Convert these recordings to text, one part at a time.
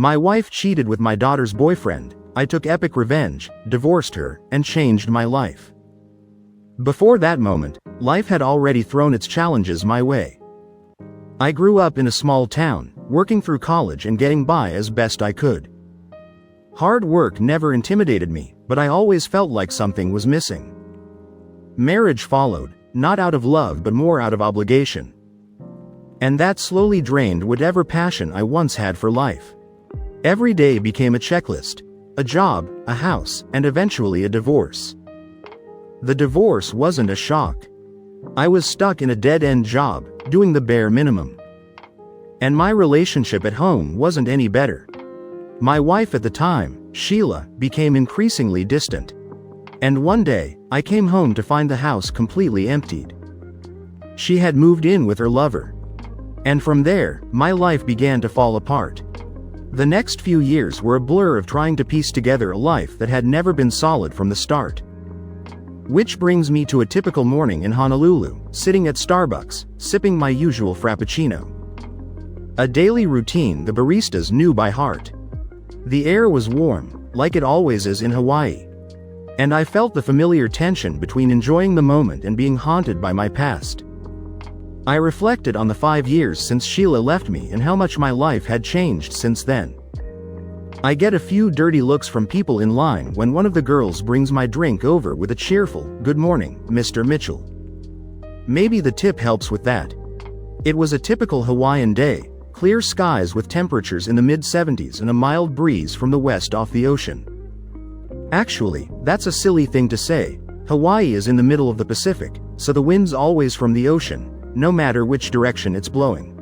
My wife cheated with my daughter's boyfriend. I took epic revenge, divorced her, and changed my life. Before that moment, life had already thrown its challenges my way. I grew up in a small town, working through college and getting by as best I could. Hard work never intimidated me, but I always felt like something was missing. Marriage followed, not out of love but more out of obligation. And that slowly drained whatever passion I once had for life. Every day became a checklist, a job, a house, and eventually a divorce. The divorce wasn't a shock. I was stuck in a dead-end job, doing the bare minimum. And my relationship at home wasn't any better. My wife at the time, Sheila, became increasingly distant. And one day, I came home to find the house completely emptied. She had moved in with her lover. And from there, my life began to fall apart. The next few years were a blur of trying to piece together a life that had never been solid from the start. Which brings me to a typical morning in Honolulu, sitting at Starbucks, sipping my usual frappuccino. A daily routine the baristas knew by heart. The air was warm, like it always is in Hawaii. And I felt the familiar tension between enjoying the moment and being haunted by my past. I reflected on the 5 years since Sheila left me and how much my life had changed since then. I get a few dirty looks from people in line when one of the girls brings my drink over with a cheerful, "Good morning, Mr. Mitchell." Maybe the tip helps with that. It was a typical Hawaiian day, clear skies with temperatures in the mid-70s and a mild breeze from the west off the ocean. Actually, that's a silly thing to say. Hawaii is in the middle of the Pacific, so the wind's always from the ocean, no matter which direction it's blowing.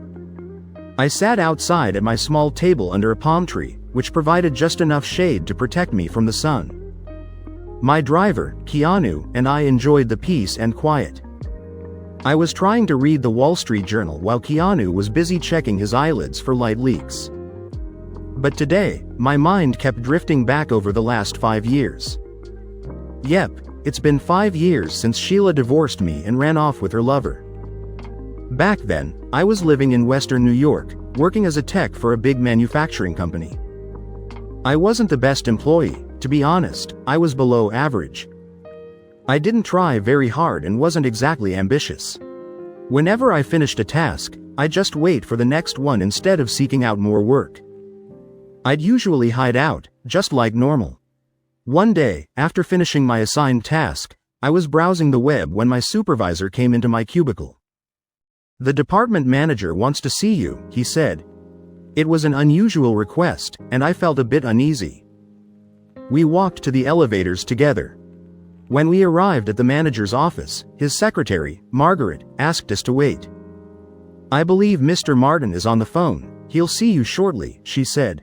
I sat outside at my small table under a palm tree, which provided just enough shade to protect me from the sun. My driver, Keanu, and I enjoyed the peace and quiet. I was trying to read the Wall Street Journal while Keanu was busy checking his eyelids for light leaks. But today, my mind kept drifting back over the last 5 years. Yep, it's been 5 years since Sheila divorced me and ran off with her lover. Back then, I was living in Western New York, working as a tech for a big manufacturing company. I wasn't the best employee, to be honest. I was below average. I didn't try very hard and wasn't exactly ambitious. Whenever I finished a task, I'd just wait for the next one instead of seeking out more work. I'd usually hide out, just like normal. One day, after finishing my assigned task, I was browsing the web when my supervisor came into my cubicle. "The department manager wants to see you," he said. It was an unusual request, and I felt a bit uneasy. We walked to the elevators together. When we arrived at the manager's office, his secretary, Margaret, asked us to wait. "I believe Mr. Martin is on the phone. He'll see you shortly," she said.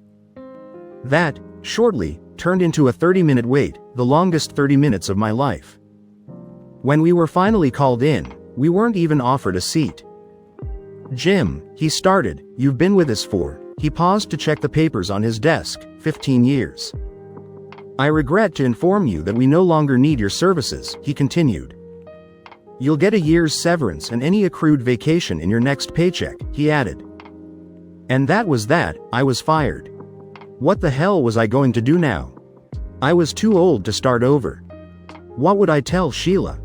That, shortly, turned into a 30-minute wait, the longest 30 minutes of my life. When we were finally called in, we weren't even offered a seat. "Jim," he started, "you've been with us for," he paused to check the papers on his desk, 15 years. "I regret to inform you that we no longer need your services," he continued. "You'll get a year's severance and any accrued vacation in your next paycheck," he added. And that was that. I was fired. What the hell was I going to do now? I was too old to start over. What would I tell Sheila?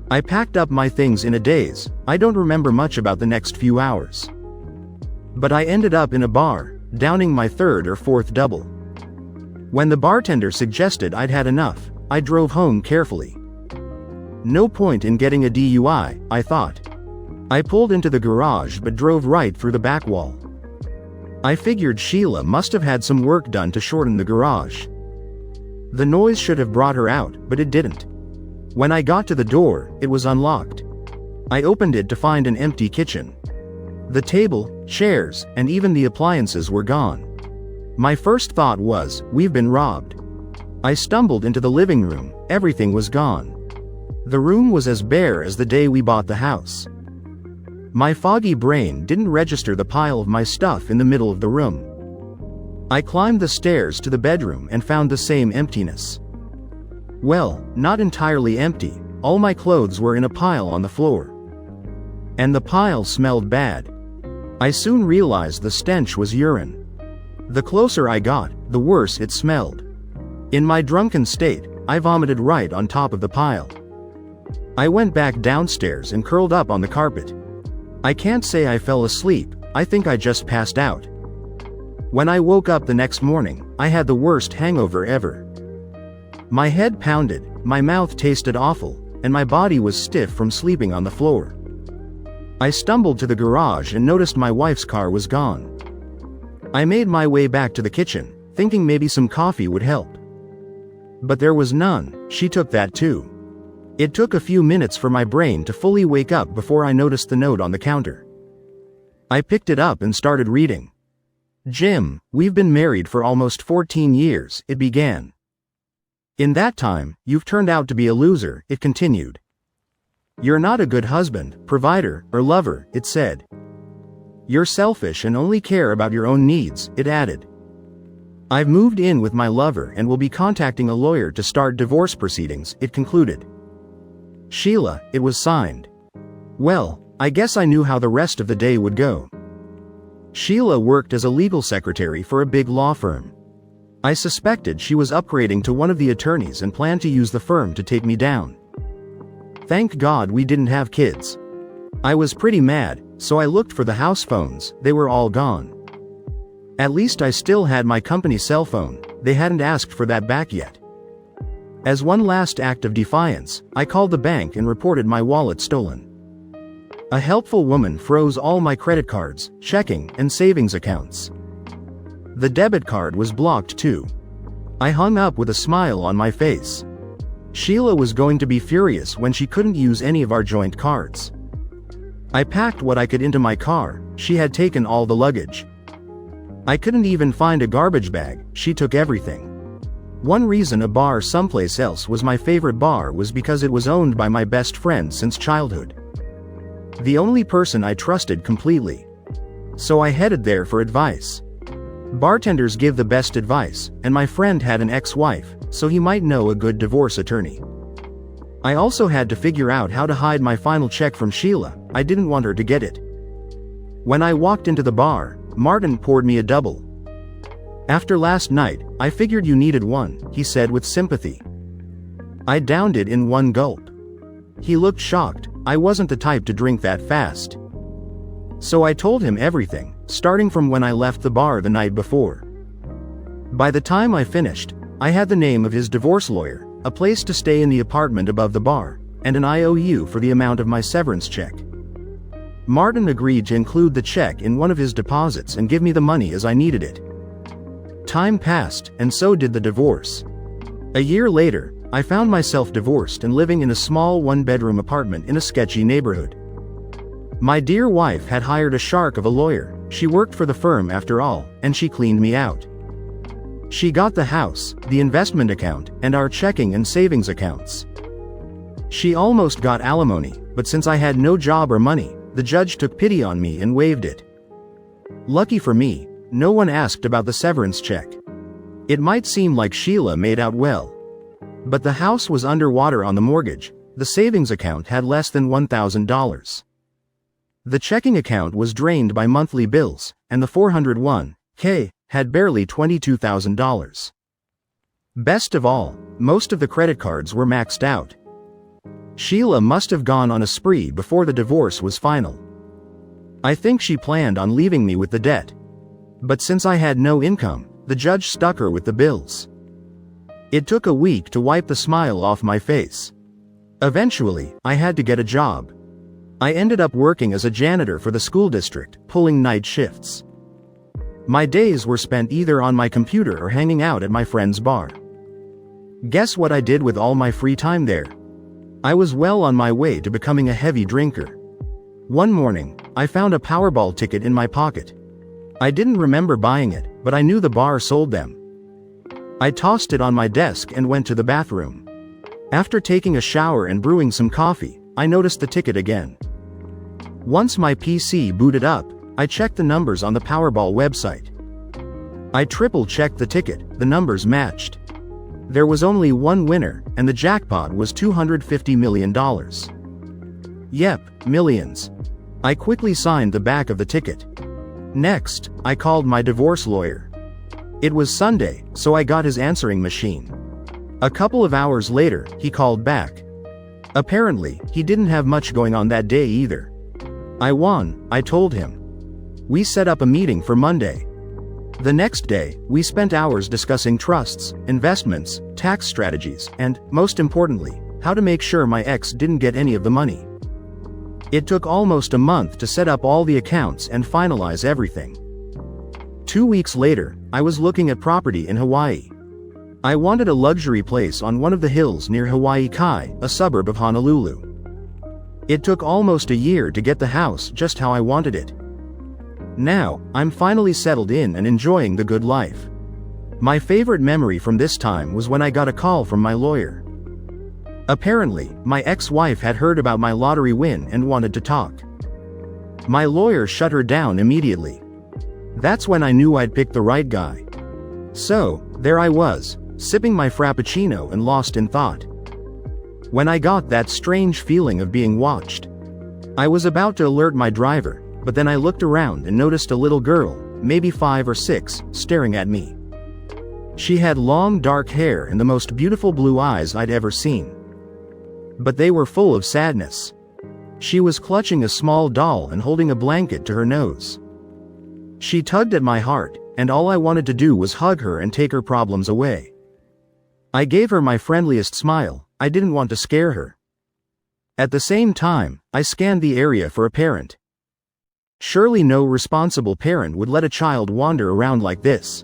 I packed up my things in a daze. I don't remember much about the next few hours. But I ended up in a bar, downing my 3rd or 4th double. When the bartender suggested I'd had enough, I drove home carefully. No point in getting a DUI, I thought. I pulled into the garage but drove right through the back wall. I figured Sheila must have had some work done to shorten the garage. The noise should have brought her out, but it didn't. When I got to the door, it was unlocked. I opened it to find an empty kitchen. The table, chairs, and even the appliances were gone. My first thought was, we've been robbed. I stumbled into the living room. Everything was gone. The room was as bare as the day we bought the house. My foggy brain didn't register the pile of my stuff in the middle of the room. I climbed the stairs to the bedroom and found the same emptiness. Well, not entirely empty. All my clothes were in a pile on the floor. And the pile smelled bad. I soon realized the stench was urine. The closer I got, the worse it smelled. In my drunken state, I vomited right on top of the pile. I went back downstairs and curled up on the carpet. I can't say I fell asleep, I think I just passed out. When I woke up the next morning, I had the worst hangover ever. My head pounded, my mouth tasted awful, and my body was stiff from sleeping on the floor. I stumbled to the garage and noticed my wife's car was gone. I made my way back to the kitchen, thinking maybe some coffee would help. But there was none, she took that too. It took a few minutes for my brain to fully wake up before I noticed the note on the counter. I picked it up and started reading. "Jim, we've been married for almost 14 years, it began. In that time, you've turned out to be a loser, it continued. You're not a good husband, provider, or lover, it said. You're selfish and only care about your own needs, it added. I've moved in with my lover and will be contacting a lawyer to start divorce proceedings, it concluded. Sheila, it was signed. Well, I guess I knew how the rest of the day would go. Sheila worked as a legal secretary for a big law firm. I suspected she was upgrading to one of the attorneys and planned to use the firm to take me down. Thank God we didn't have kids. I was pretty mad, so I looked for the house phones, they were all gone. At least I still had my company cell phone, they hadn't asked for that back yet. As one last act of defiance, I called the bank and reported my wallet stolen. A helpful woman froze all my credit cards, checking, and savings accounts. The debit card was blocked too. I hung up with a smile on my face. Sheila was going to be furious when she couldn't use any of our joint cards. I packed what I could into my car, she had taken all the luggage. I couldn't even find a garbage bag, she took everything. One reason a bar someplace else was my favorite bar was because it was owned by my best friend since childhood. The only person I trusted completely. So I headed there for advice. Bartenders give the best advice, and my friend had an ex-wife, so he might know a good divorce attorney. I also had to figure out how to hide my final check from Sheila, I didn't want her to get it. When I walked into the bar, Martin poured me a double. After last night, I figured you needed one, he said with sympathy. I downed it in one gulp. He looked shocked, I wasn't the type to drink that fast. So I told him everything, starting from when I left the bar the night before. By the time I finished, I had the name of his divorce lawyer, a place to stay in the apartment above the bar, and an IOU for the amount of my severance check. Martin agreed to include the check in one of his deposits and give me the money as I needed it. Time passed, and so did the divorce. A year later, I found myself divorced and living in a small one-bedroom apartment in a sketchy neighborhood. My dear wife had hired a shark of a lawyer, she worked for the firm after all, and she cleaned me out. She got the house, the investment account, and our checking and savings accounts. She almost got alimony, but since I had no job or money, the judge took pity on me and waived it. Lucky for me, no one asked about the severance check. It might seem like Sheila made out well. But the house was underwater on the mortgage, the savings account had less than $1,000. The checking account was drained by monthly bills, and the 401k had barely $22,000. Best of all, most of the credit cards were maxed out. Sheila must have gone on a spree before the divorce was final. I think she planned on leaving me with the debt. But since I had no income, the judge stuck her with the bills. It took a week to wipe the smile off my face. Eventually, I had to get a job. I ended up working as a janitor for the school district, pulling night shifts. My days were spent either on my computer or hanging out at my friend's bar. Guess what I did with all my free time there? I was well on my way to becoming a heavy drinker. One morning, I found a Powerball ticket in my pocket. I didn't remember buying it, but I knew the bar sold them. I tossed it on my desk and went to the bathroom. After taking a shower and brewing some coffee, I noticed the ticket again. Once my PC booted up, I checked the numbers on the Powerball website. I triple-checked the ticket, the numbers matched. There was only one winner, and the jackpot was $250 million. Yep, millions. I quickly signed the back of the ticket. Next, I called my divorce lawyer. It was Sunday, so I got his answering machine. A couple of hours later, he called back. Apparently, he didn't have much going on that day either. I won, I told him. We set up a meeting for Monday. The next day, we spent hours discussing trusts, investments, tax strategies, and, most importantly, how to make sure my ex didn't get any of the money. It took almost a month to set up all the accounts and finalize everything. 2 weeks later, I was looking at property in Hawaii. I wanted a luxury place on one of the hills near Hawaii Kai, a suburb of Honolulu. It took almost a year to get the house just how I wanted it. Now, I'm finally settled in and enjoying the good life. My favorite memory from this time was when I got a call from my lawyer. Apparently, my ex-wife had heard about my lottery win and wanted to talk. My lawyer shut her down immediately. That's when I knew I'd picked the right guy. So, there I was, sipping my frappuccino and lost in thought. When I got that strange feeling of being watched. I was about to alert my driver, but then I looked around and noticed a little girl, maybe 5 or 6, staring at me. She had long dark hair and the most beautiful blue eyes I'd ever seen. But they were full of sadness. She was clutching a small doll and holding a blanket to her nose. She tugged at my heart, and all I wanted to do was hug her and take her problems away. I gave her my friendliest smile. I didn't want to scare her. At the same time, I scanned the area for a parent. Surely no responsible parent would let a child wander around like this.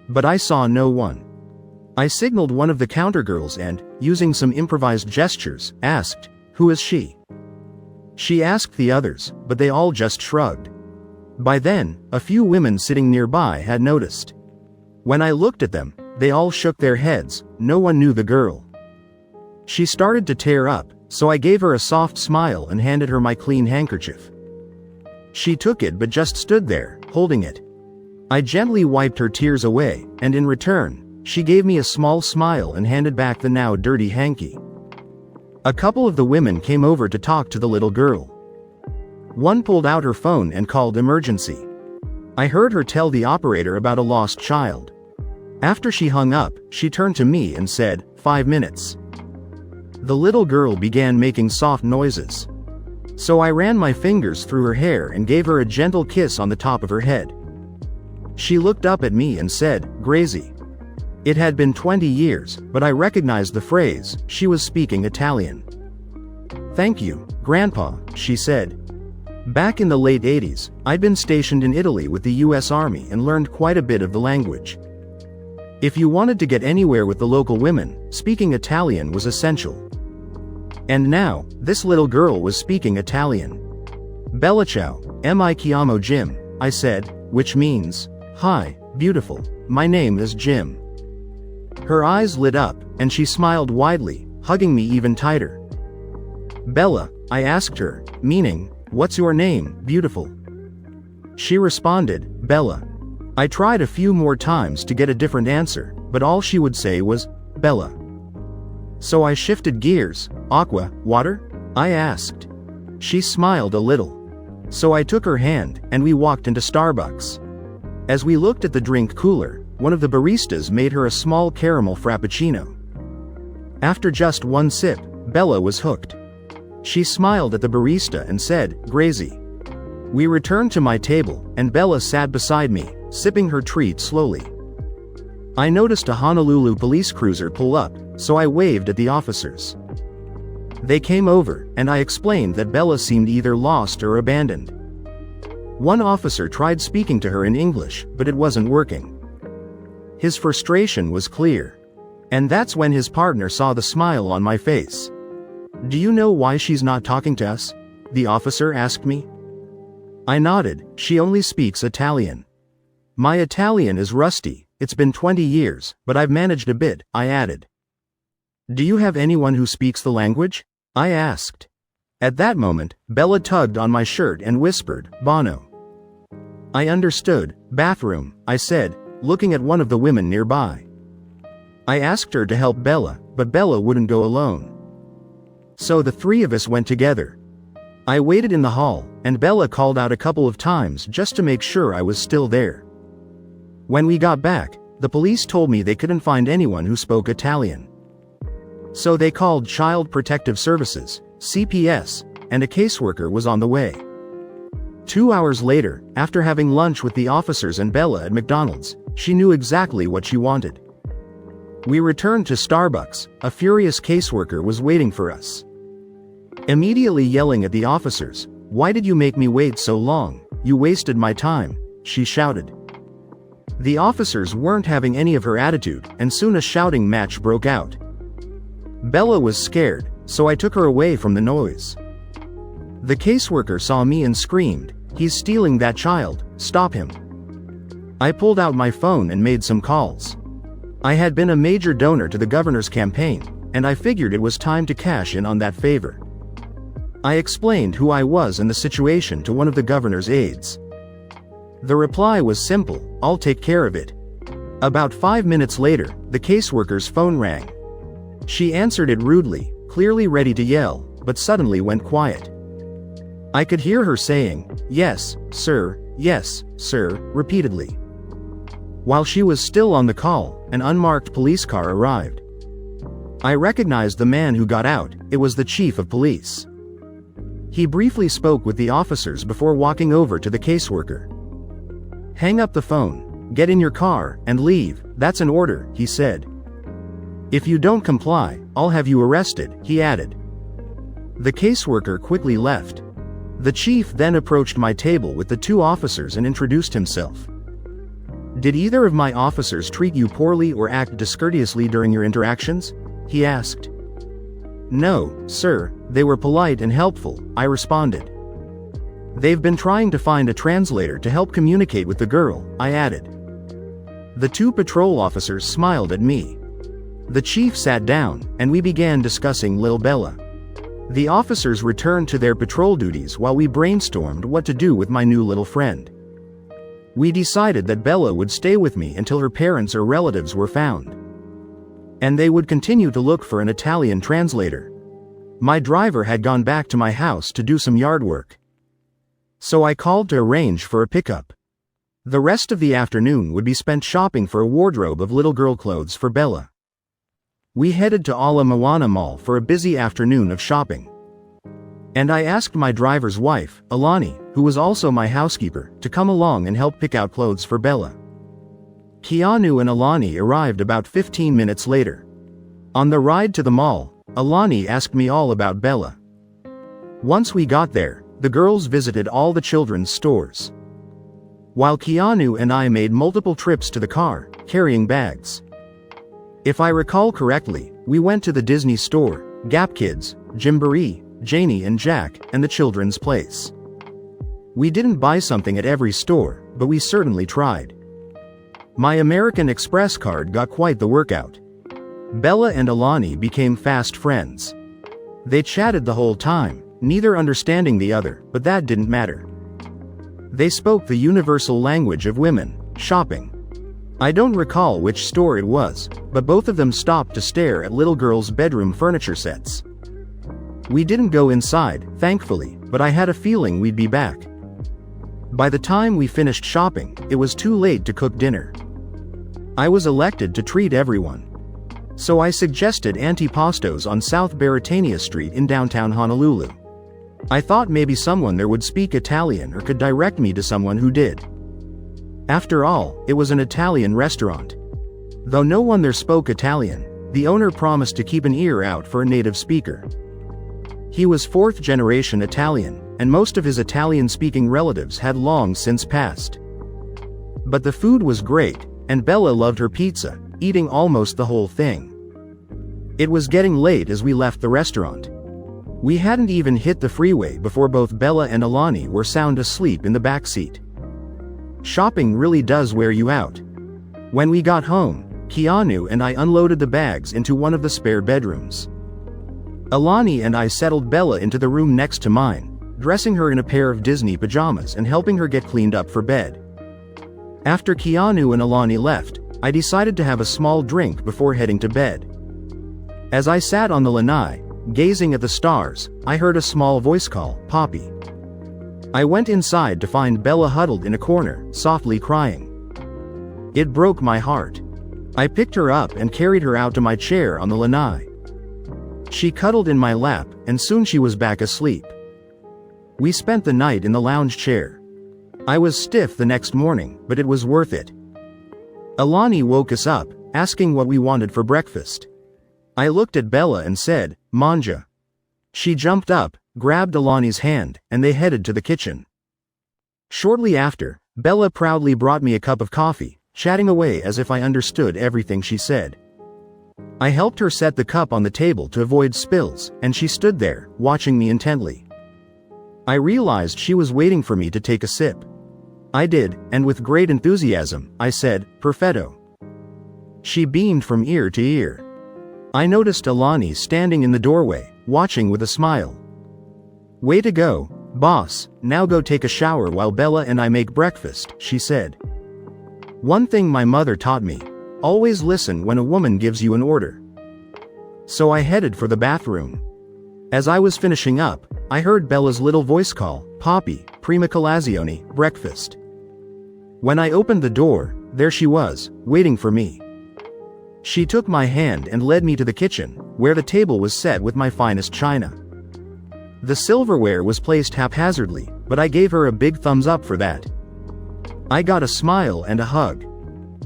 But I saw no one. I signaled one of the counter girls and, using some improvised gestures, asked, "Who is she?" She asked the others, but they all just shrugged. By then, a few women sitting nearby had noticed. When I looked at them, they all shook their heads. No one knew the girl. She started to tear up, so I gave her a soft smile and handed her my clean handkerchief. She took it but just stood there, holding it. I gently wiped her tears away, and in return, she gave me a small smile and handed back the now dirty hanky. A couple of the women came over to talk to the little girl. One pulled out her phone and called emergency. I heard her tell the operator about a lost child. After she hung up, she turned to me and said, "5 minutes." The little girl began making soft noises. So I ran my fingers through her hair and gave her a gentle kiss on the top of her head. She looked up at me and said, "Grazie." It had been 20 years, but I recognized the phrase. She was speaking Italian. "Thank you, Grandpa," she said. Back in the late 80s, I'd been stationed in Italy with the US Army and learned quite a bit of the language. If you wanted to get anywhere with the local women, speaking Italian was essential. And now, this little girl was speaking Italian. "Bella ciao, mi chiamo Jim," I said, which means, "Hi, beautiful, my name is Jim." Her eyes lit up, and she smiled widely, hugging me even tighter. "Bella," I asked her, meaning, "What's your name, beautiful?" She responded, "Bella." I tried a few more times to get a different answer, but all she would say was, "Bella." So I shifted gears. "Aqua, water?" I asked. She smiled a little. So I took her hand, and we walked into Starbucks. As we looked at the drink cooler, one of the baristas made her a small caramel frappuccino. After just one sip, Bella was hooked. She smiled at the barista and said, "Grazie." We returned to my table, and Bella sat beside me, sipping her treat slowly. I noticed a Honolulu police cruiser pull up, so I waved at the officers. They came over, and I explained that Bella seemed either lost or abandoned. One officer tried speaking to her in English, but it wasn't working. His frustration was clear. And that's when his partner saw the smile on my face. "Do you know why she's not talking to us?" the officer asked me. I nodded. "She only speaks Italian." "My Italian is rusty, it's been 20 years, but I've managed a bit," I added. "Do you have anyone who speaks the language?" I asked. At that moment, Bella tugged on my shirt and whispered, "Bono." I understood. "Bathroom," I said, looking at one of the women nearby. I asked her to help Bella, but Bella wouldn't go alone. So the three of us went together. I waited in the hall, and Bella called out a couple of times just to make sure I was still there. When we got back, the police told me they couldn't find anyone who spoke Italian. So they called Child Protective Services, CPS, and a caseworker was on the way. 2 hours later, after having lunch with the officers and Bella at McDonald's, she knew exactly what she wanted. We returned to Starbucks. A furious caseworker was waiting for us. Immediately yelling at the officers, "Why did you make me wait so long? You wasted my time," she shouted. The officers weren't having any of her attitude, and soon a shouting match broke out. Bella was scared, so I took her away from the noise. The caseworker saw me and screamed, "He's stealing that child, stop him." I pulled out my phone and made some calls. I had been a major donor to the governor's campaign, and I figured it was time to cash in on that favor. I explained who I was and the situation to one of the governor's aides. The reply was simple, "I'll take care of it." About 5 minutes later, the caseworker's phone rang. She answered it rudely, clearly ready to yell, but suddenly went quiet. I could hear her saying, yes, sir," repeatedly. While she was still on the call, an unmarked police car arrived. I recognized the man who got out. It was the chief of police. He briefly spoke with the officers before walking over to the caseworker. "Hang up the phone, get in your car, and leave, that's an order," he said. "If you don't comply, I'll have you arrested," he added. The caseworker quickly left. The chief then approached my table with the 2 officers and introduced himself. "Did either of my officers treat you poorly or act discourteously during your interactions?" he asked. "No, sir, they were polite and helpful," I responded. "They've been trying to find a translator to help communicate with the girl," I added. The 2 patrol officers smiled at me. The chief sat down, and we began discussing little Bella. The officers returned to their patrol duties while we brainstormed what to do with my new little friend. We decided that Bella would stay with me until her parents or relatives were found. And they would continue to look for an Italian translator. My driver had gone back to my house to do some yard work. So I called to arrange for a pickup. The rest of the afternoon would be spent shopping for a wardrobe of little girl clothes for Bella. We headed to Ala Moana Mall for a busy afternoon of shopping. And I asked my driver's wife, Alani, who was also my housekeeper, to come along and help pick out clothes for Bella. Keanu and Alani arrived about 15 minutes later. On the ride to the mall, Alani asked me all about Bella. Once we got there, the girls visited all the children's stores, while Keanu and I made multiple trips to the car, carrying bags. If I recall correctly, we went to the Disney store, Gap Kids, Gymboree, Janie and Jack, and the Children's Place. We didn't buy something at every store, but we certainly tried. My American Express card got quite the workout. Bella and Alani became fast friends. They chatted the whole time, neither understanding the other, but that didn't matter. They spoke the universal language of women, shopping. I don't recall which store it was, but both of them stopped to stare at little girls' bedroom furniture sets. We didn't go inside, thankfully, but I had a feeling we'd be back. By the time we finished shopping, it was too late to cook dinner. I was elected to treat everyone. So I suggested antipastos on South Baratania Street in downtown Honolulu. I thought maybe someone there would speak Italian or could direct me to someone who did. After all, it was an Italian restaurant. Though no one there spoke Italian, the owner promised to keep an ear out for a native speaker. He was 4th generation Italian, and most of his Italian-speaking relatives had long since passed. But the food was great, and Bella loved her pizza, eating almost the whole thing. It was getting late as we left the restaurant. We hadn't even hit the freeway before both Bella and Alani were sound asleep in the back seat. Shopping really does wear you out. When we got home, Keanu and I unloaded the bags into one of the spare bedrooms. Alani and I settled Bella into the room next to mine, dressing her in a pair of Disney pajamas and helping her get cleaned up for bed. After Keanu and Alani left, I decided to have a small drink before heading to bed. As I sat on the lanai, gazing at the stars, I heard a small voice call, "Poppy." I went inside to find Bella huddled in a corner, softly crying. It broke my heart. I picked her up and carried her out to my chair on the lanai. She cuddled in my lap, and soon she was back asleep. We spent the night in the lounge chair. I was stiff the next morning, but it was worth it. Alani woke us up, asking what we wanted for breakfast. I looked at Bella and said, "Manja." She jumped up, grabbed Alani's hand, and they headed to the kitchen. Shortly after, Bella proudly brought me a cup of coffee, chatting away as if I understood everything she said. I helped her set the cup on the table to avoid spills, and she stood there, watching me intently. I realized she was waiting for me to take a sip. I did, and with great enthusiasm, I said, "Perfetto." She beamed from ear to ear. I noticed Alani standing in the doorway, watching with a smile. "Way to go, boss, now go take a shower while Bella and I make breakfast," she said. One thing my mother taught me: always listen when a woman gives you an order. So I headed for the bathroom. As I was finishing up, I heard Bella's little voice call, "Poppy, prima colazione, breakfast." When I opened the door, there she was, waiting for me. She took my hand and led me to the kitchen, where the table was set with my finest china. The silverware was placed haphazardly, but I gave her a big thumbs up for that. I got a smile and a hug.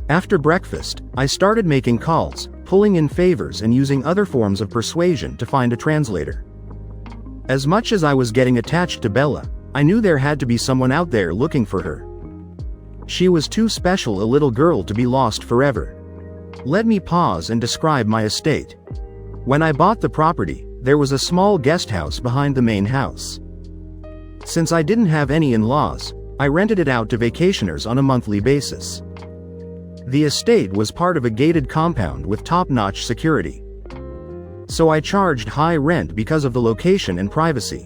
After breakfast, I started making calls, pulling in favors and using other forms of persuasion to find a translator. As much as I was getting attached to Bella, I knew there had to be someone out there looking for her. She was too special a little girl to be lost forever. Let me pause and describe my estate. When I bought the property, there was a small guest house behind the main house. Since I didn't have any in-laws, I rented it out to vacationers on a monthly basis. The estate was part of a gated compound with top-notch security. So I charged high rent because of the location and privacy.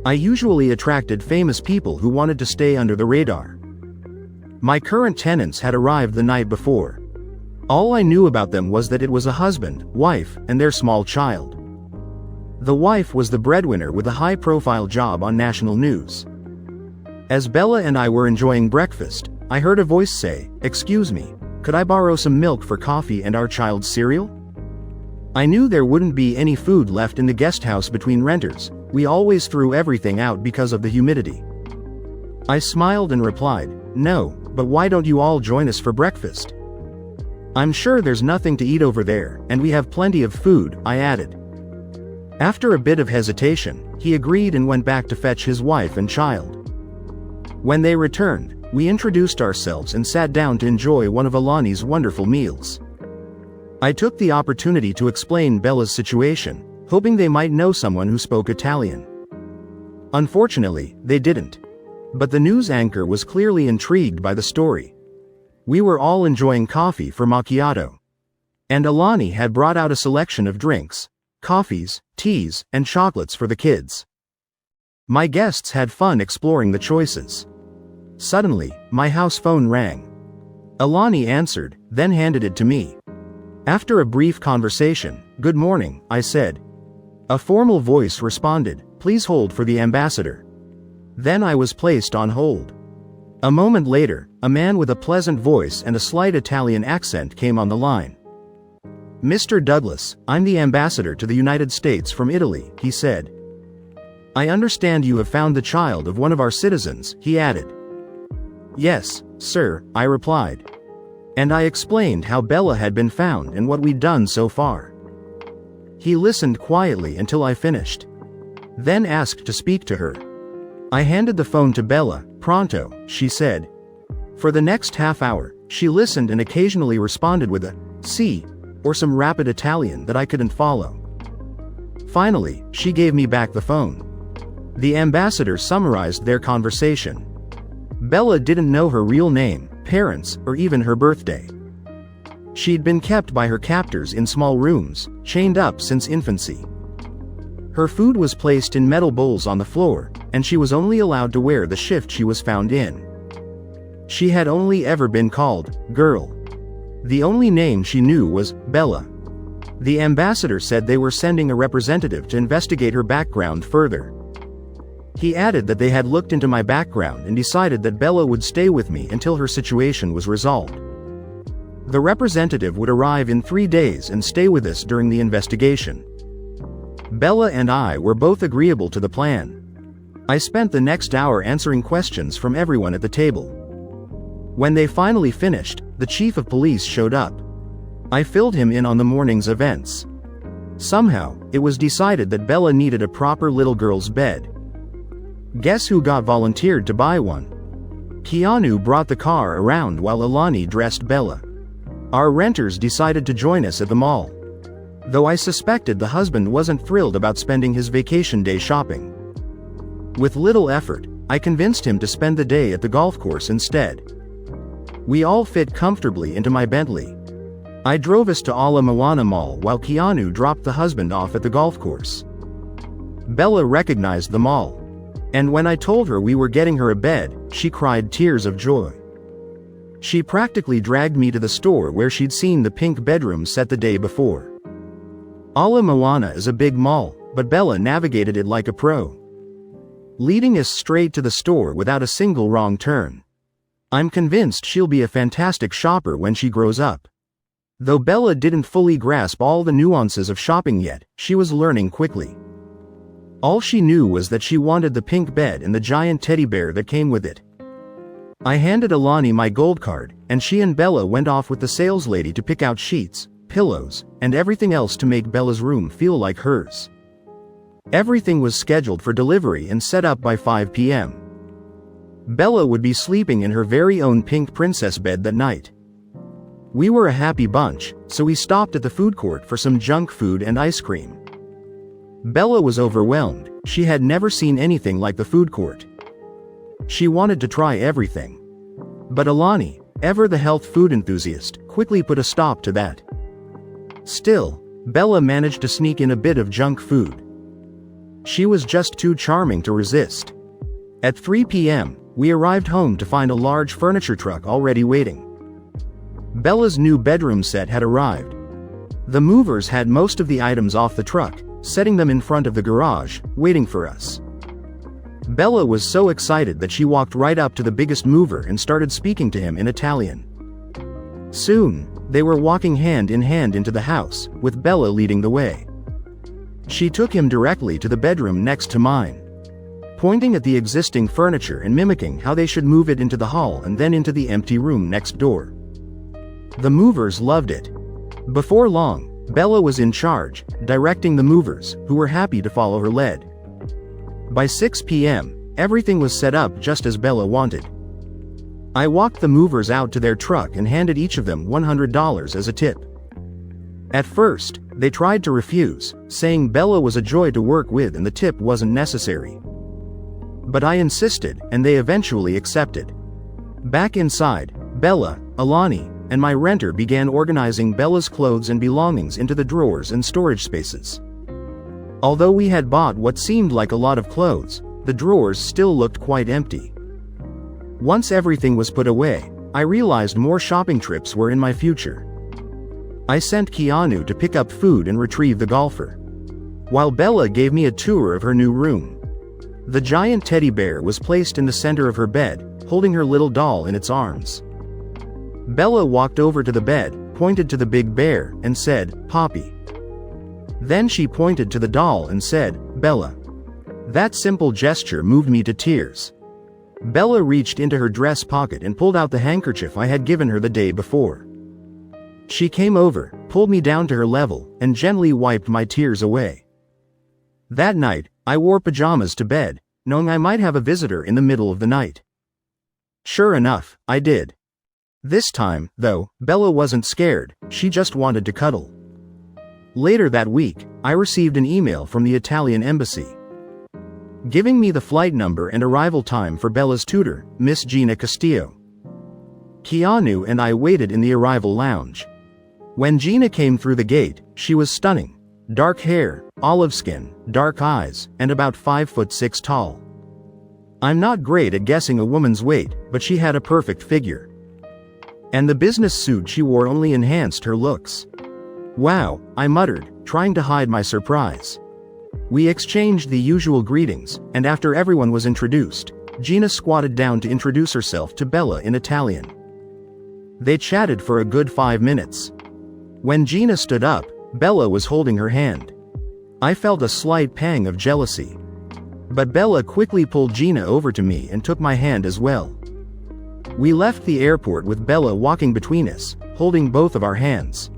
I usually attracted famous people who wanted to stay under the radar. My current tenants had arrived the night before. All I knew about them was that it was a husband, wife, and their small child. The wife was the breadwinner with a high-profile job on national news. As Bella and I were enjoying breakfast, I heard a voice say, "Excuse me, could I borrow some milk for coffee and our child's cereal?" I knew there wouldn't be any food left in the guest house between renters. We always threw everything out because of the humidity. I smiled and replied, "No, but why don't you all join us for breakfast? I'm sure there's nothing to eat over there, and we have plenty of food," I added. After a bit of hesitation, he agreed and went back to fetch his wife and child. When they returned, we introduced ourselves and sat down to enjoy one of Alani's wonderful meals. I took the opportunity to explain Bella's situation, hoping they might know someone who spoke Italian. Unfortunately, they didn't. But the news anchor was clearly intrigued by the story. We were all enjoying coffee for macchiato. And Alani had brought out a selection of drinks, coffees, teas, and chocolates for the kids. My guests had fun exploring the choices. Suddenly, my house phone rang. Alani answered, then handed it to me. After a brief conversation, "Good morning," I said. A formal voice responded, "Please hold for the ambassador." Then I was placed on hold. A moment later, a man with a pleasant voice and a slight Italian accent came on the line. "Mr. Douglas, I'm the ambassador to the United States from Italy," he said. "I understand you have found the child of one of our citizens," he added. "Yes, sir," I replied. And I explained how Bella had been found and what we'd done so far. He listened quietly until I finished. Then asked to speak to her. I handed the phone to Bella. "Pronto," she said. For the next half hour, she listened and occasionally responded with a "sì" or some rapid Italian that I couldn't follow. Finally, she gave me back the phone. The ambassador summarized their conversation. Bella didn't know her real name, parents, or even her birthday. She'd been kept by her captors in small rooms, chained up since infancy. Her food was placed in metal bowls on the floor, and she was only allowed to wear the shift she was found in. She had only ever been called girl. The only name she knew was Bella. The ambassador said they were sending a representative to investigate her background further. He added that they had looked into my background and decided that Bella would stay with me until her situation was resolved. The representative would arrive in 3 days and stay with us during the investigation. Bella and I were both agreeable to the plan. I spent the next hour answering questions from everyone at the table. When they finally finished, the chief of police showed up. I filled him in on the morning's events. Somehow, it was decided that Bella needed a proper little girl's bed. Guess who got volunteered to buy one? Keanu brought the car around while Alani dressed Bella. Our renters decided to join us at the mall. Though I suspected the husband wasn't thrilled about spending his vacation day shopping. With little effort, I convinced him to spend the day at the golf course instead. We all fit comfortably into my Bentley. I drove us to Ala Moana Mall while Keanu dropped the husband off at the golf course. Bella recognized the mall. And when I told her we were getting her a bed, she cried tears of joy. She practically dragged me to the store where she'd seen the pink bedroom set the day before. Ala Moana is a big mall, but Bella navigated it like a pro, leading us straight to the store without a single wrong turn. I'm convinced she'll be a fantastic shopper when she grows up. Though Bella didn't fully grasp all the nuances of shopping yet, she was learning quickly. All she knew was that she wanted the pink bed and the giant teddy bear that came with it. I handed Alani my gold card, and she and Bella went off with the sales lady to pick out sheets, pillows, and everything else to make Bella's room feel like hers. Everything was scheduled for delivery and set up by 5 p.m. Bella would be sleeping in her very own pink princess bed that night. We were a happy bunch, so we stopped at the food court for some junk food and ice cream. Bella was overwhelmed. She had never seen anything like the food court. She wanted to try everything. But Alani, ever the health food enthusiast, quickly put a stop to that. Still, Bella managed to sneak in a bit of junk food. She was just too charming to resist. At 3 p.m., we arrived home to find a large furniture truck already waiting. Bella's new bedroom set had arrived. The movers had most of the items off the truck, setting them in front of the garage, waiting for us. Bella was so excited that she walked right up to the biggest mover and started speaking to him in Italian. Soon, they were walking hand in hand into the house, with Bella leading the way. She took him directly to the bedroom next to mine, pointing at the existing furniture and mimicking how they should move it into the hall and then into the empty room next door. The movers loved it. Before long, Bella was in charge, directing the movers, who were happy to follow her lead. By 6 p.m., everything was set up just as Bella wanted. I walked the movers out to their truck and handed each of them $100 as a tip. At first, they tried to refuse, saying Bella was a joy to work with and the tip wasn't necessary. But I insisted, and they eventually accepted. Back inside, Bella, Alani, and my renter began organizing Bella's clothes and belongings into the drawers and storage spaces. Although we had bought what seemed like a lot of clothes, the drawers still looked quite empty. Once everything was put away, I realized more shopping trips were in my future. I sent Keanu to pick up food and retrieve the golfer, while Bella gave me a tour of her new room. The giant teddy bear was placed in the center of her bed, holding her little doll in its arms. Bella walked over to the bed, pointed to the big bear, and said, "Poppy." Then she pointed to the doll and said, "Bella." That simple gesture moved me to tears. Bella reached into her dress pocket and pulled out the handkerchief I had given her the day before. She came over, pulled me down to her level, and gently wiped my tears away. That night, I wore pajamas to bed, knowing I might have a visitor in the middle of the night. Sure enough, I did. This time, though, Bella wasn't scared, she just wanted to cuddle. Later that week, I received an email from the Italian embassy, giving me the flight number and arrival time for Bella's tutor, Miss Gina Castillo. Keanu and I waited in the arrival lounge. When Gina came through the gate, she was stunning. Dark hair, olive skin, dark eyes, and about 5'6" tall. I'm not great at guessing a woman's weight, but she had a perfect figure. And the business suit she wore only enhanced her looks. "Wow," I muttered, trying to hide my surprise. We exchanged the usual greetings, and after everyone was introduced, Gina squatted down to introduce herself to Bella in Italian. They chatted for a good 5 minutes. When Gina stood up, Bella was holding her hand. I felt a slight pang of jealousy. But Bella quickly pulled Gina over to me and took my hand as well. We left the airport with Bella walking between us, holding both of our hands.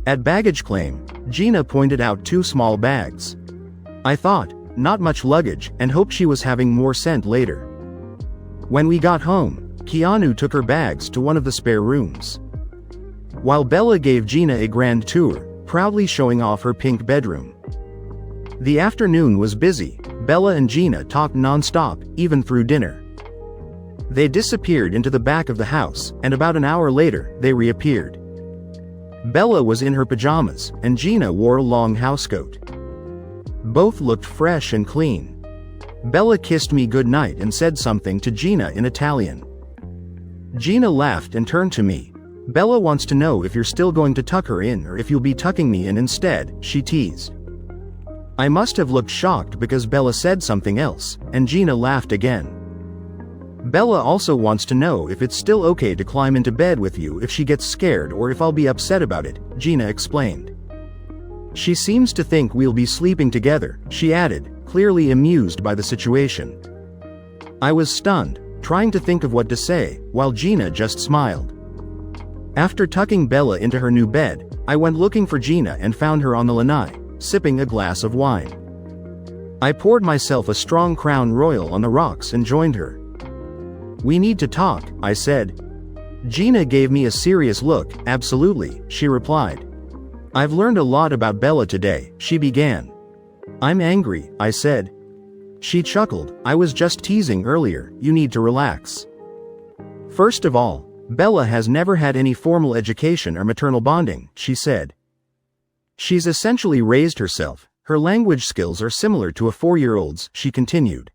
At baggage claim, Gina pointed out 2 small bags. I thought, not much luggage, and hoped she was having more sent later. When we got home, Keanu took her bags to one of the spare rooms. While Bella gave Gina a grand tour, proudly showing off her pink bedroom. The afternoon was busy. Bella and Gina talked non-stop, even through dinner. They disappeared into the back of the house, and about an hour later, they reappeared. Bella was in her pajamas, and Gina wore a long housecoat. Both looked fresh and clean. Bella kissed me goodnight and said something to Gina in Italian. Gina laughed and turned to me. Bella wants to know if you're still going to tuck her in or if you'll be tucking me in instead, she teased. I must have looked shocked because Bella said something else, and Gina laughed again. Bella also wants to know if it's still okay to climb into bed with you if she gets scared or if I'll be upset about it, Gina explained. She seems to think we'll be sleeping together, she added, clearly amused by the situation. I was stunned, trying to think of what to say, while Gina just smiled. After tucking Bella into her new bed, I went looking for Gina and found her on the lanai, sipping a glass of wine. I poured myself a strong Crown Royal on the rocks and joined her. We need to talk, I said. Gina gave me a serious look. Absolutely, she replied. I've learned a lot about Bella today, she began. I'm angry, I said. She chuckled. I was just teasing earlier, you need to relax. First of all, Bella has never had any formal education or maternal bonding, she said. She's essentially raised herself. Her language skills are similar to a 4-year-old's, she continued.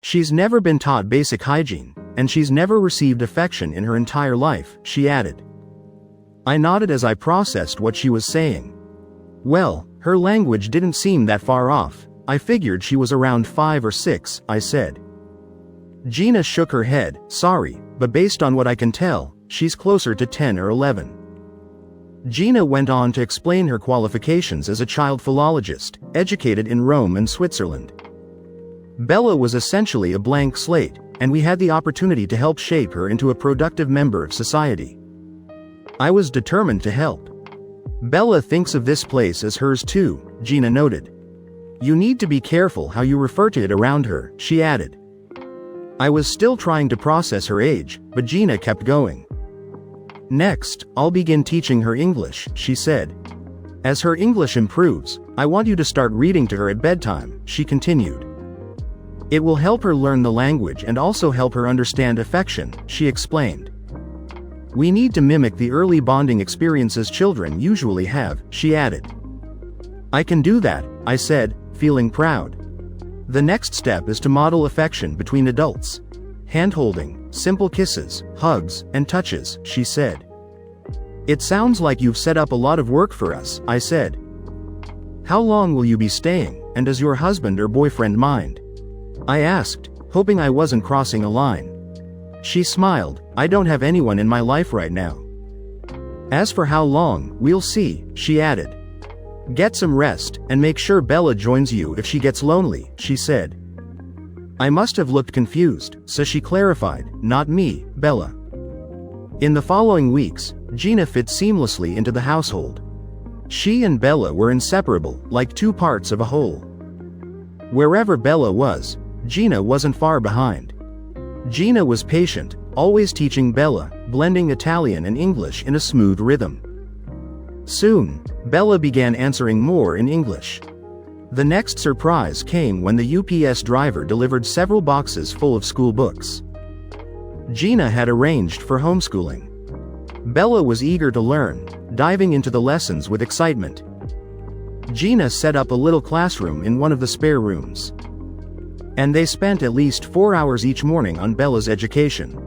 She's never been taught basic hygiene, and she's never received affection in her entire life, she added. I nodded as I processed what she was saying. Well, her language didn't seem that far off. I figured she was around 5 or 6, I said. Gina shook her head. Sorry, but based on what I can tell, she's closer to 10 or 11. Gina went on to explain her qualifications as a child philologist, educated in Rome and Switzerland. Bella was essentially a blank slate, and we had the opportunity to help shape her into a productive member of society. I was determined to help. Bella thinks of this place as hers too, Gina noted. You need to be careful how you refer to it around her, she added. I was still trying to process her age, but Gina kept going. Next, I'll begin teaching her English, she said. As her English improves, I want you to start reading to her at bedtime, she continued. It will help her learn the language and also help her understand affection, she explained. We need to mimic the early bonding experiences children usually have, she added. I can do that, I said, feeling proud. The next step is to model affection between adults. Hand-holding, simple kisses, hugs, and touches, she said. It sounds like you've set up a lot of work for us, I said. How long will you be staying, and does your husband or boyfriend mind? I asked, hoping I wasn't crossing a line. She smiled. I don't have anyone in my life right now. As for how long, we'll see, she added. Get some rest, and make sure Bella joins you if she gets lonely, she said. I must have looked confused, so she clarified, not me, Bella. In the following weeks, Gina fit seamlessly into the household. She and Bella were inseparable, like 2 parts of a whole. Wherever Bella was, Gina wasn't far behind. Gina was patient, always teaching Bella, blending Italian and English in a smooth rhythm. Soon, Bella began answering more in English. The next surprise came when the UPS driver delivered several boxes full of school books. Gina had arranged for homeschooling. Bella was eager to learn, diving into the lessons with excitement. Gina set up a little classroom in one of the spare rooms. And they spent at least 4 hours each morning on Bella's education.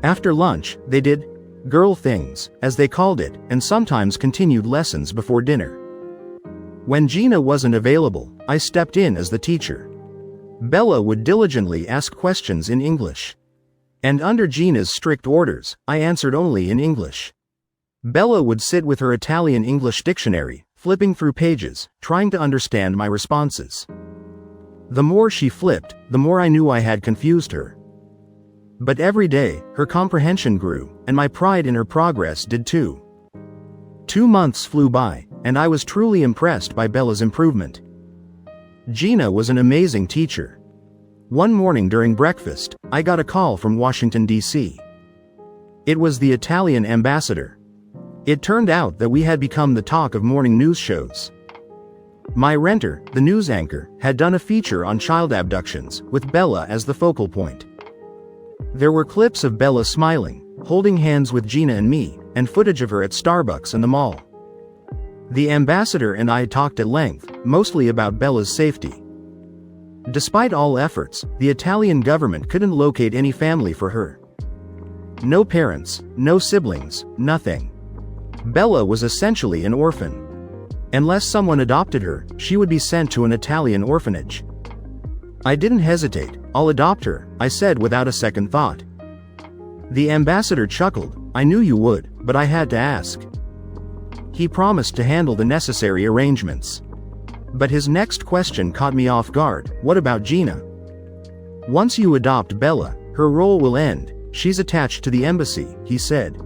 After lunch, they did girl things, as they called it, and sometimes continued lessons before dinner. When Gina wasn't available, I stepped in as the teacher. Bella would diligently ask questions in English. And under Gina's strict orders, I answered only in English. Bella would sit with her Italian-English dictionary, flipping through pages, trying to understand my responses. The more she flipped, the more I knew I had confused her. But every day, her comprehension grew, and my pride in her progress did too. 2 months flew by, and I was truly impressed by Bella's improvement. Gina was an amazing teacher. One morning during breakfast, I got a call from Washington, D.C. It was the Italian ambassador. It turned out that we had become the talk of morning news shows. My renter, the news anchor, had done a feature on child abductions, with Bella as the focal point. There were clips of Bella smiling, holding hands with Gina and me, and footage of her at Starbucks and the mall. The ambassador and I talked at length, mostly about Bella's safety. Despite all efforts, the Italian government couldn't locate any family for her. No parents, no siblings, nothing. Bella was essentially an orphan. Unless someone adopted her, she would be sent to an Italian orphanage. I didn't hesitate. "I'll adopt her," I said without a second thought. The ambassador chuckled. "I knew you would, but I had to ask." He promised to handle the necessary arrangements. But his next question caught me off guard. "What about Gina?" "Once you adopt Bella, her role will end. She's attached to the embassy," he said.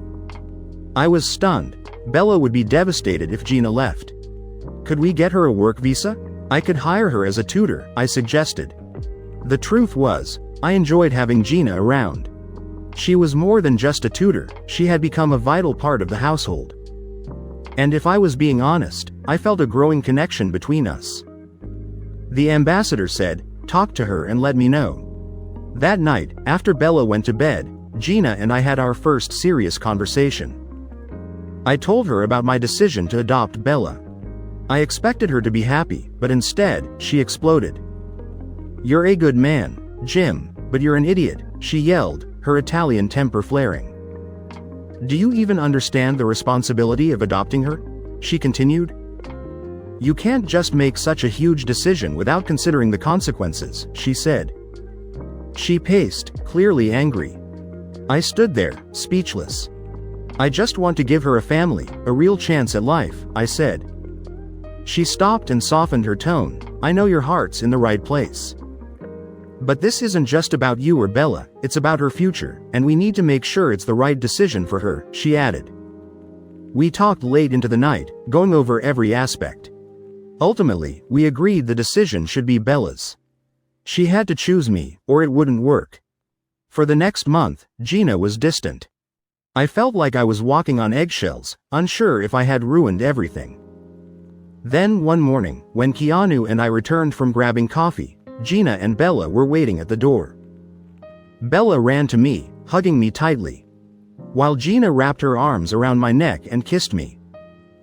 I was stunned. Bella would be devastated if Gina left. "Could we get her a work visa? I could hire her as a tutor," I suggested. The truth was, I enjoyed having Gina around. She was more than just a tutor, she had become a vital part of the household. And if I was being honest, I felt a growing connection between us. The ambassador said, "Talk to her and let me know." That night, after Bella went to bed, Gina and I had our first serious conversation. I told her about my decision to adopt Bella. I expected her to be happy, but instead, she exploded. "You're a good man, Jim, but you're an idiot," she yelled, her Italian temper flaring. "Do you even understand the responsibility of adopting her?" she continued. "You can't just make such a huge decision without considering the consequences," she said. She paced, clearly angry. I stood there, speechless. "I just want to give her a family, a real chance at life," I said. She stopped and softened her tone. "I know your heart's in the right place. But this isn't just about you or Bella, it's about her future, and we need to make sure it's the right decision for her," she added. We talked late into the night, going over every aspect. Ultimately, we agreed the decision should be Bella's. She had to choose me, or it wouldn't work. For the next month, Gina was distant. I felt like I was walking on eggshells, unsure if I had ruined everything. Then one morning, when Keanu and I returned from grabbing coffee, Gina and Bella were waiting at the door. Bella ran to me, hugging me tightly, while Gina wrapped her arms around my neck and kissed me.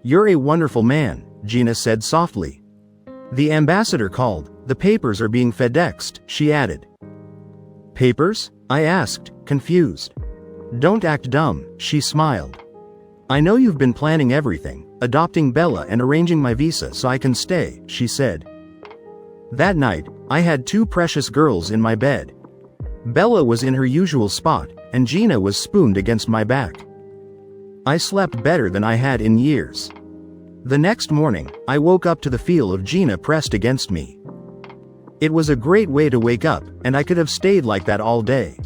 "You're a wonderful man," Gina said softly. "The ambassador called. The papers are being FedExed," she added. "Papers?" I asked, confused. "Don't act dumb," she smiled. "I know you've been planning everything, adopting Bella and arranging my visa so I can stay," she said. That night, I had 2 precious girls in my bed. Bella was in her usual spot, and Gina was spooned against my back. I slept better than I had in years. The next morning, I woke up to the feel of Gina pressed against me. It was a great way to wake up, and I could have stayed like that all day.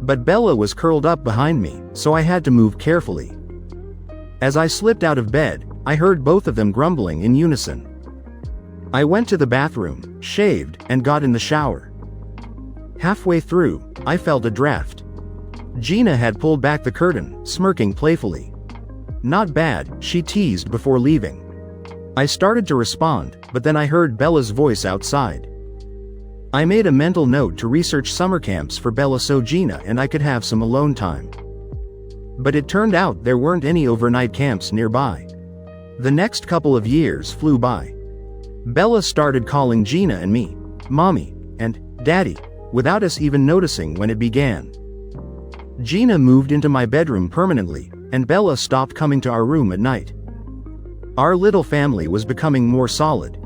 But Bella was curled up behind me, so I had to move carefully. As I slipped out of bed, I heard both of them grumbling in unison. I went to the bathroom, shaved, and got in the shower. Halfway through, I felt a draft. Gina had pulled back the curtain, smirking playfully. "Not bad," she teased before leaving. I started to respond, but then I heard Bella's voice outside. I made a mental note to research summer camps for Bella so Gina and I could have some alone time. But it turned out there weren't any overnight camps nearby. The next couple of years flew by. Bella started calling Gina and me, Mommy, and Daddy, without us even noticing when it began. Gina moved into my bedroom permanently, and Bella stopped coming to our room at night. Our little family was becoming more solid.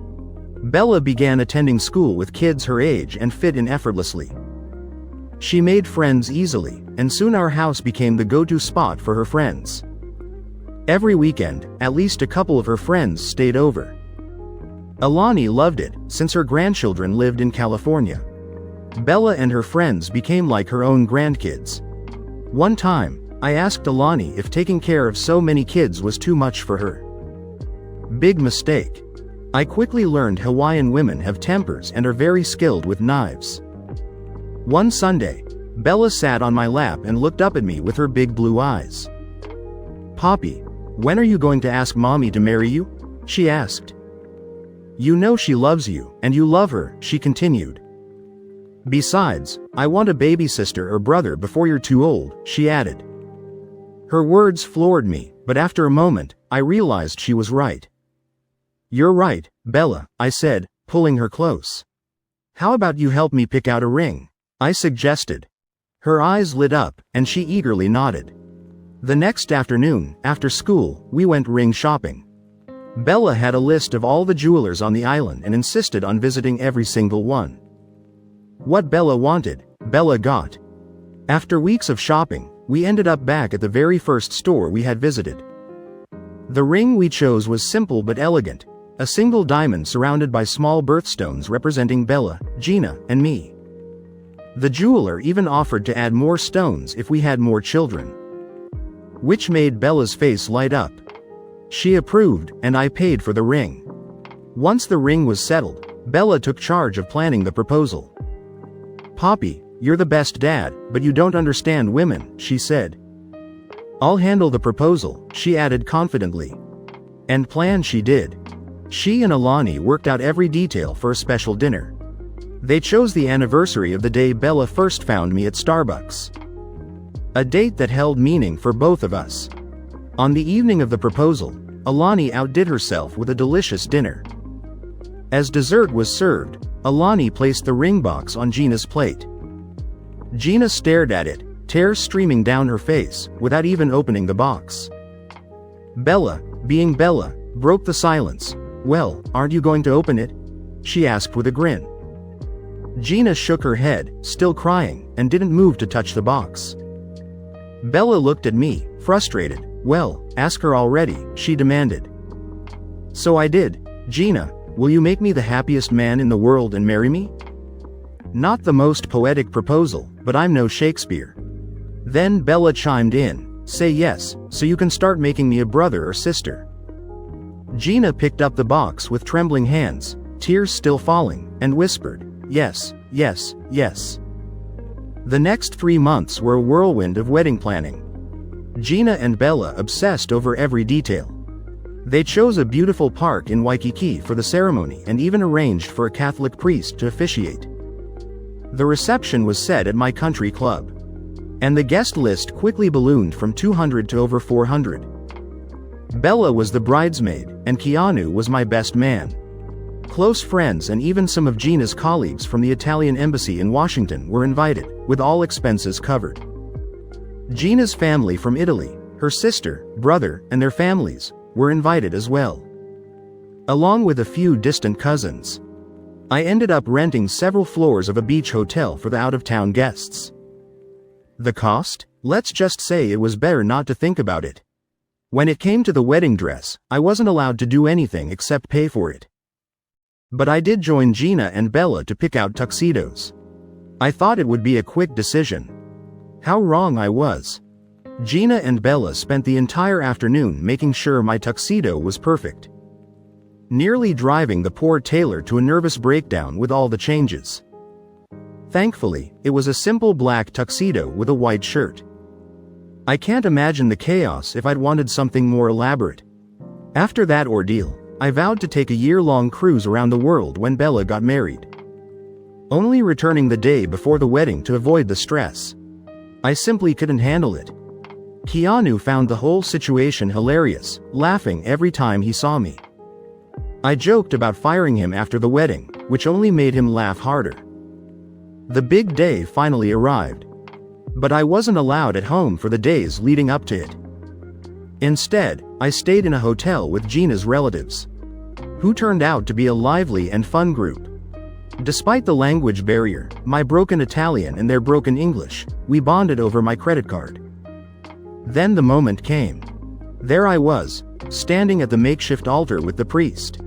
Bella began attending school with kids her age and fit in effortlessly. She made friends easily, and soon our house became the go-to spot for her friends. Every weekend, at least a couple of her friends stayed over. Alani loved it, since her grandchildren lived in California. Bella and her friends became like her own grandkids. One time, I asked Alani if taking care of so many kids was too much for her. Big mistake. I quickly learned Hawaiian women have tempers and are very skilled with knives. One Sunday, Bella sat on my lap and looked up at me with her big blue eyes. "Poppy, when are you going to ask Mommy to marry you?" she asked. "You know she loves you, and you love her," she continued. "Besides, I want a baby sister or brother before you're too old," she added. Her words floored me, but after a moment, I realized she was right. "You're right, Bella," I said, pulling her close. "How about you help me pick out a ring?" I suggested. Her eyes lit up, and she eagerly nodded. The next afternoon, after school, we went ring shopping. Bella had a list of all the jewelers on the island and insisted on visiting every single one. What Bella wanted, Bella got. After weeks of shopping, we ended up back at the very first store we had visited. The ring we chose was simple but elegant, a single diamond surrounded by small birthstones representing Bella, Gina, and me. The jeweler even offered to add more stones if we had more children, which made Bella's face light up. She approved, and I paid for the ring. Once the ring was settled, Bella took charge of planning the proposal. "Poppy, you're the best dad, but you don't understand women," she said. "I'll handle the proposal," she added confidently. And plan she did. She and Alani worked out every detail for a special dinner. They chose the anniversary of the day Bella first found me at Starbucks. A date that held meaning for both of us. On the evening of the proposal, Alani outdid herself with a delicious dinner. As dessert was served, Alani placed the ring box on Gina's plate. Gina stared at it, tears streaming down her face, without even opening the box. Bella, being Bella, broke the silence. "Well, aren't you going to open it?" she asked with a grin. Gina shook her head, still crying, and didn't move to touch the box. Bella looked at me, frustrated. "Well, ask her already," she demanded. So I did. "Gina, will you make me the happiest man in the world and marry me?" Not the most poetic proposal, but I'm no Shakespeare. Then Bella chimed in, "Say yes, so you can start making me a brother or sister." Gina picked up the box with trembling hands, tears still falling, and whispered, "Yes, yes, yes." The next 3 months were a whirlwind of wedding planning. Gina and Bella obsessed over every detail. They chose a beautiful park in Waikiki for the ceremony and even arranged for a Catholic priest to officiate. The reception was set at my country club. And the guest list quickly ballooned from 200 to over 400. Bella was the bridesmaid, and Keanu was my best man. Close friends and even some of Gina's colleagues from the Italian embassy in Washington were invited, with all expenses covered. Gina's family from Italy, her sister, brother, and their families, were invited as well, along with a few distant cousins. I ended up renting several floors of a beach hotel for the out-of-town guests. The cost? Let's just say it was better not to think about it. When it came to the wedding dress, I wasn't allowed to do anything except pay for it. But I did join Gina and Bella to pick out tuxedos. I thought it would be a quick decision. How wrong I was. Gina and Bella spent the entire afternoon making sure my tuxedo was perfect, nearly driving the poor tailor to a nervous breakdown with all the changes. Thankfully, it was a simple black tuxedo with a white shirt. I can't imagine the chaos if I'd wanted something more elaborate. After that ordeal, I vowed to take a year-long cruise around the world when Bella got married, only returning the day before the wedding to avoid the stress. I simply couldn't handle it. Keanu found the whole situation hilarious, laughing every time he saw me. I joked about firing him after the wedding, which only made him laugh harder. The big day finally arrived. But I wasn't allowed at home for the days leading up to it. Instead, I stayed in a hotel with Gina's relatives, who turned out to be a lively and fun group. Despite the language barrier, my broken Italian and their broken English, we bonded over my credit card. Then the moment came. There I was, standing at the makeshift altar with the priest.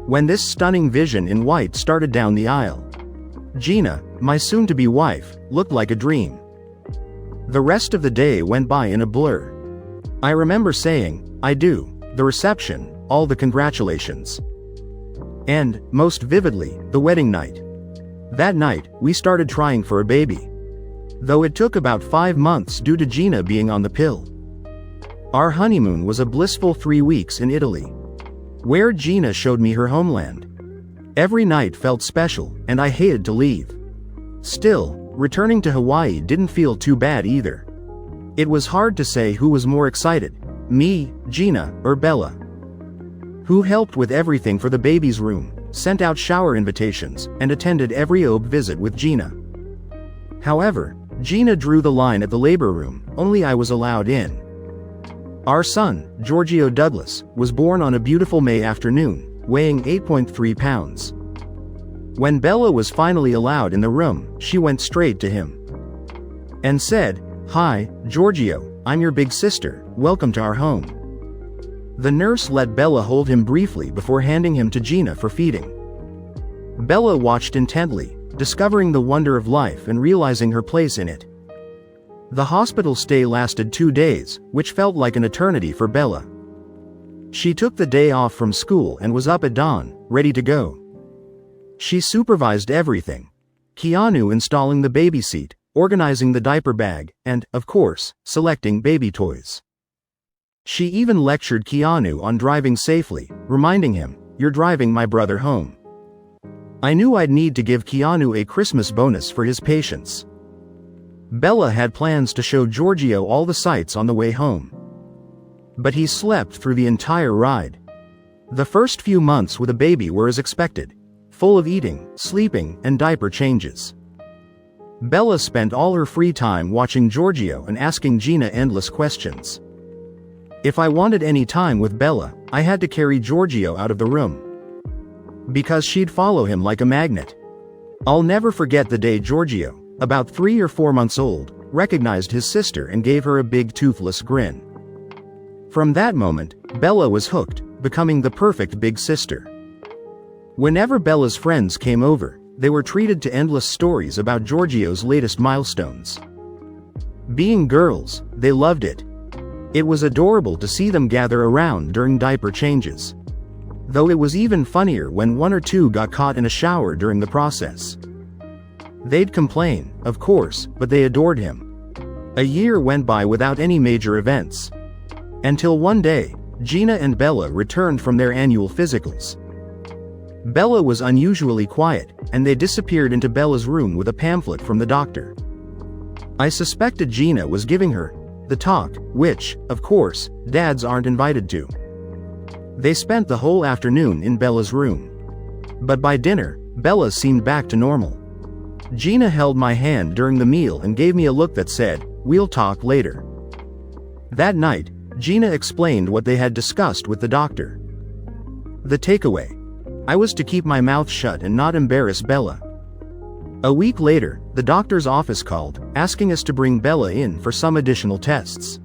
When this stunning vision in white started down the aisle, Gina, my soon-to-be wife, looked like a dream. The rest of the day went by in a blur. I remember saying, I do, the reception, all the congratulations. And, most vividly, the wedding night. That night, we started trying for a baby. Though it took about 5 months due to Gina being on the pill. Our honeymoon was a blissful 3 weeks in Italy, where Gina showed me her homeland. Every night felt special, and I hated to leave. Still, returning to Hawaii didn't feel too bad either. It was hard to say who was more excited, me, Gina, or Bella. Who helped with everything for the baby's room, sent out shower invitations, and attended every OB visit with Gina. However, Gina drew the line at the labor room, only I was allowed in. Our son, Giorgio Douglas, was born on a beautiful May afternoon, weighing 8.3 pounds. When Bella was finally allowed in the room, she went straight to him and said, "Hi, Giorgio, I'm your big sister, welcome to our home." The nurse let Bella hold him briefly before handing him to Gina for feeding. Bella watched intently, discovering the wonder of life and realizing her place in it. The hospital stay lasted 2 days, which felt like an eternity for Bella. She took the day off from school and was up at dawn, ready to go. She supervised everything. Keanu installing the baby seat, organizing the diaper bag, and, of course, selecting baby toys. She even lectured Keanu on driving safely, reminding him, "You're driving my brother home." I knew I'd need to give Keanu a Christmas bonus for his patience. Bella had plans to show Giorgio all the sights on the way home. But he slept through the entire ride. The first few months with a baby were as expected, full of eating, sleeping, and diaper changes. Bella spent all her free time watching Giorgio and asking Gina endless questions. If I wanted any time with Bella, I had to carry Giorgio out of the room, because she'd follow him like a magnet. I'll never forget the day Giorgio, about 3 or 4 months old, recognized his sister and gave her a big toothless grin. From that moment, Bella was hooked, becoming the perfect big sister. Whenever Bella's friends came over, they were treated to endless stories about Giorgio's latest milestones. Being girls, they loved it. It was adorable to see them gather around during diaper changes. Though it was even funnier when 1 or 2 got caught in a shower during the process. They'd complain, of course, but they adored him. A year went by without any major events. Until one day, Gina and Bella returned from their annual physicals. Bella was unusually quiet, and they disappeared into Bella's room with a pamphlet from the doctor. I suspected Gina was giving her the talk, which, of course, dads aren't invited to. They spent the whole afternoon in Bella's room. But by dinner, Bella seemed back to normal. Gina held my hand during the meal and gave me a look that said, "We'll talk later." That night, Gina explained what they had discussed with the doctor. The takeaway: I was to keep my mouth shut and not embarrass Bella. A week later, the doctor's office called, asking us to bring Bella in for some additional tests.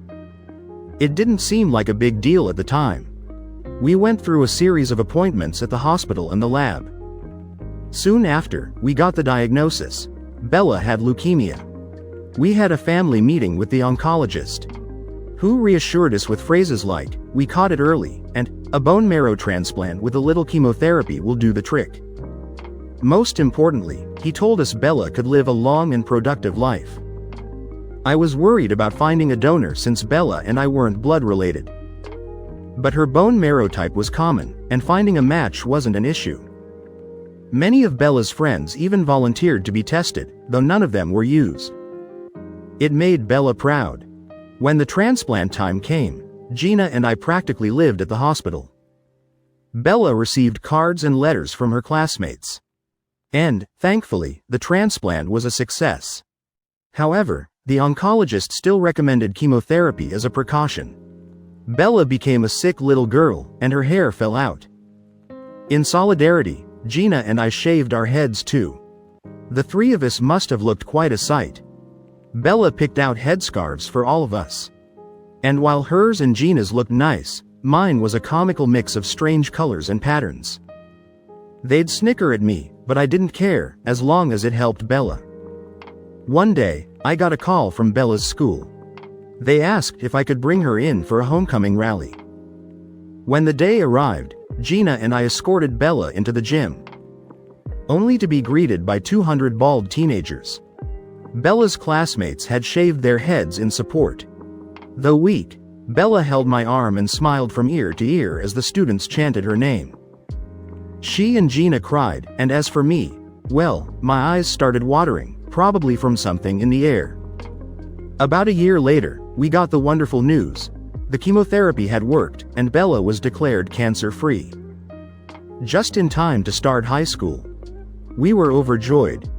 It didn't seem like a big deal at the time. We went through a series of appointments at the hospital and the lab. Soon after, we got the diagnosis. Bella had leukemia. We had a family meeting with the oncologist, who reassured us with phrases like, "We caught it early," and "A bone marrow transplant with a little chemotherapy will do the trick." Most importantly, he told us Bella could live a long and productive life. I was worried about finding a donor since Bella and I weren't blood related. But her bone marrow type was common, and finding a match wasn't an issue. Many of Bella's friends even volunteered to be tested, though none of them were used. It made Bella proud. When the transplant time came, Gina and I practically lived at the hospital. Bella received cards and letters from her classmates. And, thankfully, the transplant was a success. However, the oncologist still recommended chemotherapy as a precaution. Bella became a sick little girl, and her hair fell out. In solidarity, Gina and I shaved our heads too. The three of us must have looked quite a sight. Bella picked out headscarves for all of us. And while hers and Gina's looked nice, mine was a comical mix of strange colors and patterns. They'd snicker at me, but I didn't care, as long as it helped Bella. One day, I got a call from Bella's school. They asked if I could bring her in for a homecoming rally. When the day arrived, Gina and I escorted Bella into the gym, only to be greeted by 200 bald teenagers. Bella's classmates had shaved their heads in support. Though weak, Bella held my arm and smiled from ear to ear as the students chanted her name. She and Gina cried, and as for me, well, my eyes started watering, probably from something in the air. About a year later, we got the wonderful news. The chemotherapy had worked, and Bella was declared cancer-free. Just in time to start high school. We were overjoyed.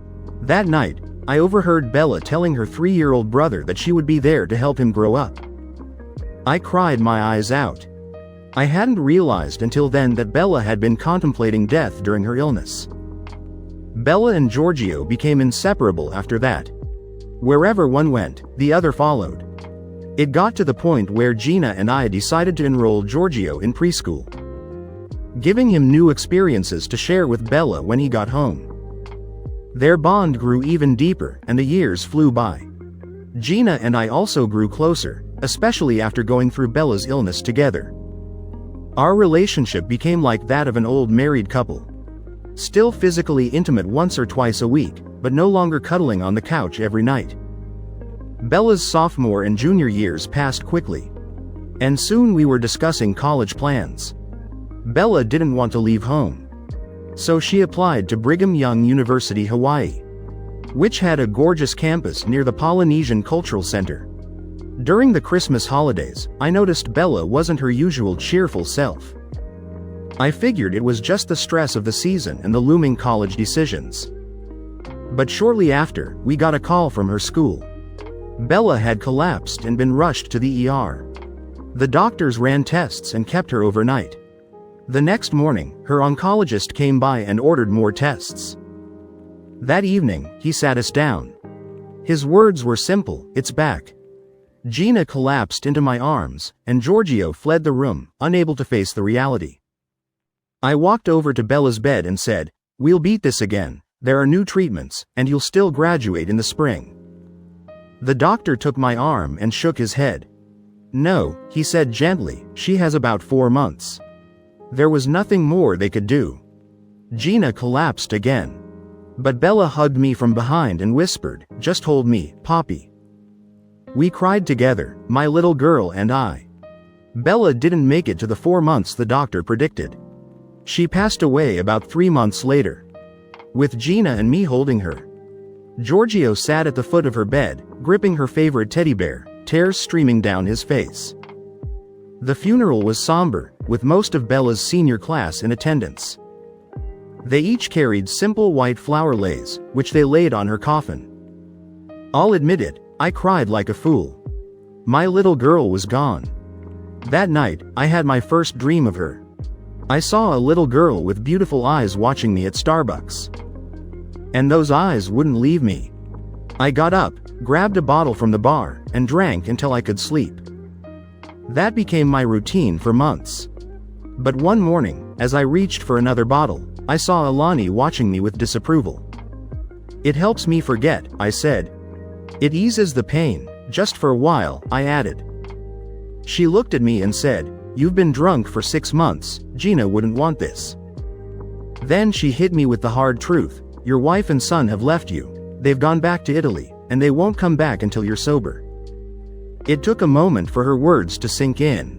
That night, I overheard Bella telling her 3-year-old brother that she would be there to help him grow up. I cried my eyes out. I hadn't realized until then that Bella had been contemplating death during her illness. Bella and Giorgio became inseparable after that. Wherever one went, the other followed. It got to the point where Gina and I decided to enroll Giorgio in preschool, giving him new experiences to share with Bella when he got home. Their bond grew even deeper, and the years flew by. Gina and I also grew closer, especially after going through Bella's illness together. Our relationship became like that of an old married couple. Still physically intimate once or twice a week, but no longer cuddling on the couch every night. Bella's sophomore and junior years passed quickly. And soon we were discussing college plans. Bella didn't want to leave home. So she applied to Brigham Young University, Hawaii, which had a gorgeous campus near the Polynesian Cultural Center. During the Christmas holidays, I noticed Bella wasn't her usual cheerful self. I figured it was just the stress of the season and the looming college decisions. But shortly after, we got a call from her school. Bella had collapsed and been rushed to the ER. The doctors ran tests and kept her overnight. The next morning, her oncologist came by and ordered more tests. That evening, he sat us down. His words were simple: "It's back." Gina collapsed into my arms, and Giorgio fled the room, unable to face the reality. I walked over to Bella's bed and said, "We'll beat this again. There are new treatments, and you'll still graduate in the spring." The doctor took my arm and shook his head. "No," he said gently, "she has about 4 months." There was nothing more they could do. Gina collapsed again. But Bella hugged me from behind and whispered, "Just hold me, Poppy." We cried together, my little girl and I. Bella didn't make it to the 4 months the doctor predicted. She passed away about 3 months later, with Gina and me holding her. Giorgio sat at the foot of her bed, gripping her favorite teddy bear, tears streaming down his face. The funeral was somber, with most of Bella's senior class in attendance. They each carried simple white flower leis, which they laid on her coffin. I'll admit it, I cried like a fool. My little girl was gone. That night, I had my first dream of her. I saw a little girl with beautiful eyes watching me at Starbucks. And those eyes wouldn't leave me. I got up, grabbed a bottle from the bar, and drank until I could sleep. That became my routine for months. But one morning, as I reached for another bottle, I saw Alani watching me with disapproval. "It helps me forget," I said. "It eases the pain, just for a while," I added. She looked at me and said, "You've been drunk for 6 months, Gina wouldn't want this." Then she hit me with the hard truth: "Your wife and son have left you. They've gone back to Italy, and they won't come back until you're sober." It took a moment for her words to sink in.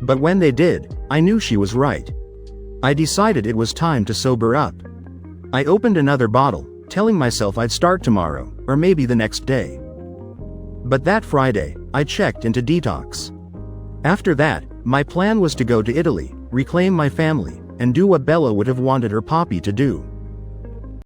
But when they did, I knew she was right. I decided it was time to sober up. I opened another bottle, telling myself I'd start tomorrow, or maybe the next day. But that Friday, I checked into detox. After that, my plan was to go to Italy, reclaim my family, and do what Bella would have wanted her Poppy to do.